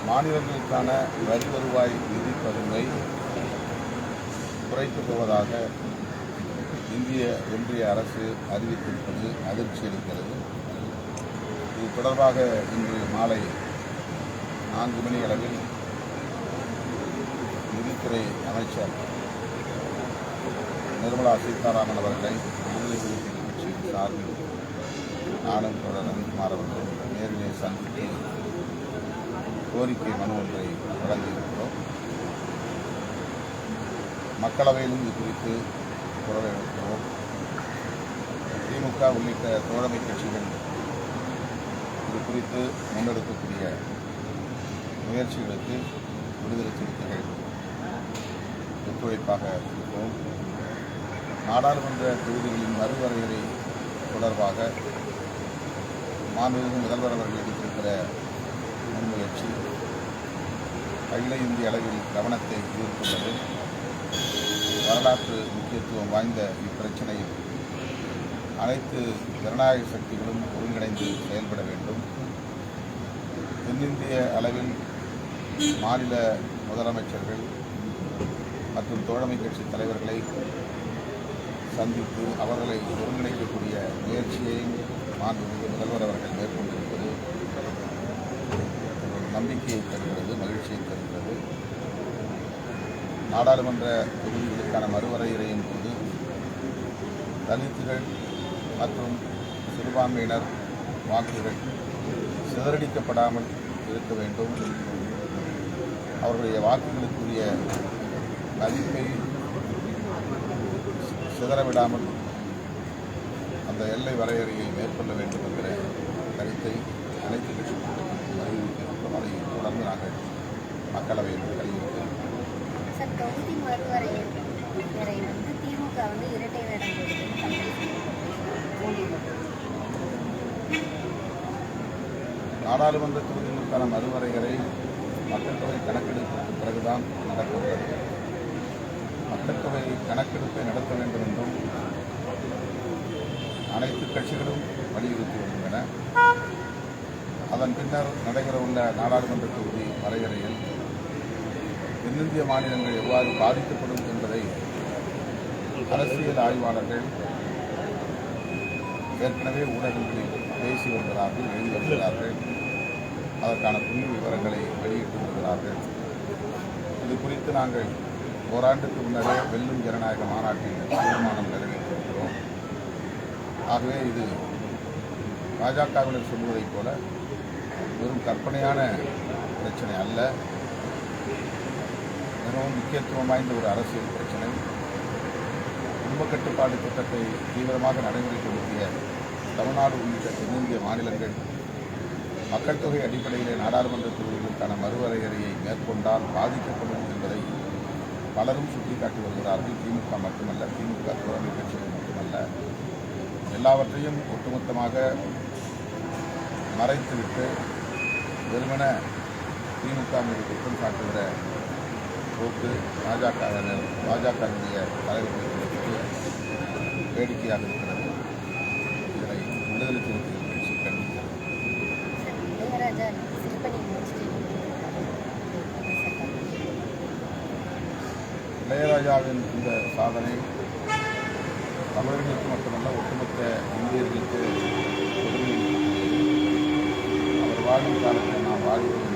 மாநிலங்களுக்கான வரி வருவாய் நிதி பகிர்வை குறைக்கப் போவதாக இந்திய ஒன்றிய அரசு அறிவித்திருப்பது அதிர்ச்சி அளிக்கிறது. இது தொடர்பாக இன்று மாலை 4 மணி அளவில் நிதித்துறை அமைச்சர் நிர்மலா சீதாராமன் அவர்களை விடுதலை சிறுத்தைகள் கட்சியின் சார்பில் நானும் தொடர் ரவிக்குமார் அவர்கள் நேரிலே சந்தித்து கோரிக்கை மனு ஒன்றை வழங்கியிருக்கிறோம். மக்களவையிலும் இது குறித்து குரல் எழுப்புகிறோம். திமுக உள்ளிட்ட தோழமை கட்சிகள் இது குறித்து முன்னெடுக்கக்கூடிய முயற்சிகளுக்கு விடுதலை சிறுத்தைகள் ஒத்துழைப்பாக இருக்கிறோம். நாடாளுமன்ற தொகுதிகளின் மறுவரையறை தொடர்பாக மாண்புமிகு முதல்வர் அவர்கள் எடுத்திருக்கிற முன்முயற்சி அகில இந்திய அளவில் கவனத்தை ஈர்த்துள்ளது. வரலாற்று முக்கியத்துவம் வாய்ந்த இப்பிரச்சனையில் அனைத்து ஜனநாயக சக்திகளும் ஒருங்கிணைந்து செயல்பட வேண்டும். தென்னிந்திய அளவில் மாநில முதலமைச்சர்கள் மற்றும் தோழமை கட்சி தலைவர்களை சந்தித்து அவர்களை ஒருங்கிணைக்கக்கூடிய முயற்சியையும் மாண்புமிகு முதல்வர் அவர்கள் மேற்கொண்டிருப்பது நம்பிக்கையை தருகிறது, மகிழ்ச்சியை தருகிறது. நாடாளுமன்ற தொகுதிகளுக்கான மறுவரையறையின் போது தலித்துகள் மற்றும் சிறுபான்மையினர் வாக்குகள் சிதறடிக்கப்படாமல் இருக்க வேண்டும். அவர்களுடைய வாக்குகளுக்குரிய மதிப்பை சிதறவிடாமல் அந்த எல்லை வரையறையை மேற்கொள்ள வேண்டும் என்கிற கருத்தை அனைத்து கட்சி கூட்டத்தில் அறிவித்திருக்கிறோம். அதை தொடர்ந்து நாங்கள் மக்களவையில் வலியுறுத்தியிருக்கிறோம். தொகுதி மறுவரையறை திமுக இரட்டை வேடம் நாடாளுமன்ற தொகுதிகளுக்கான மறுவரையறை மக்கள் தொகை கணக்கெடுப்புக்கு பிறகுதான் நடக்கிறது. மக்கள் தொகை கணக்கெடுப்பை நடத்த வேண்டும் என்றும் அனைத்து கட்சிகளும் வலியுறுத்தி வருகின்றன. அதன் பின்னர் நடைபெறவுள்ள நாடாளுமன்ற தொகுதி வரையறையில் தென்னிந்திய மாநிலங்கள் எவ்வாறு பாதிக்கப்படும் என்பதை அரசியல் ஆய்வாளர்கள் ஏற்கனவே ஊடகங்களில் பேசி வருகிறார்கள், எழுதி வருகிறார்கள். அதற்கான புள்ளி விவரங்களை வெளியிட்டு வருகிறார்கள். இது குறித்து நாங்கள் ஓராண்டுக்கு முன்னரே வெல்லும் ஜனநாயக மாநாட்டில் தீர்மானம் நிறைவேற்றியிருக்கிறோம். ஆகவே இது பாஜகவினர் சொல்வதைப் போல வெறும் கற்பனையான பிரச்சனை அல்ல, மிகவும் முக்கியத்துவம் வாய்ந்த ஒரு அரசியல் பிரச்சனை. குடும்ப கட்டுப்பாடு திட்டத்தை தீவிரமாக நடைமுறைப்படுத்திய தமிழ்நாடு உள்ளிட்ட தென்னிந்திய மாநிலங்கள் மக்கள் தொகை அடிப்படையிலே நாடாளுமன்ற தொகுதிகளுக்கான மறுவரையறையை மேற்கொண்டால் பாதிக்கப்படும் என்பதை பலரும் சுட்டிக்காட்டி வருகிறார்கள். திமுக மட்டுமல்ல, திமுக தோழமை கட்சிகள் மட்டுமல்ல, எல்லாவற்றையும் ஒட்டுமொத்தமாக மறைத்துவிட்டு வெறுமன திமுக மீது குற்றம் சாட்டுகிற போக்கு பாஜகவினுடைய தலைவர்களுக்கு வேடிக்கையாக இருக்கிறது. இதனை விடுதலை சிறுத்தைகள் கட்சி கண்டிக்கிறது. இளையராஜாவின் இந்த சாதனை தமிழர்களுக்கு மட்டுமல்ல, ஒட்டுமொத்த இந்தியர்களுக்கு பெருமை. அவர் வாழும் காலத்தை நாம் வாழ்கிறோம்.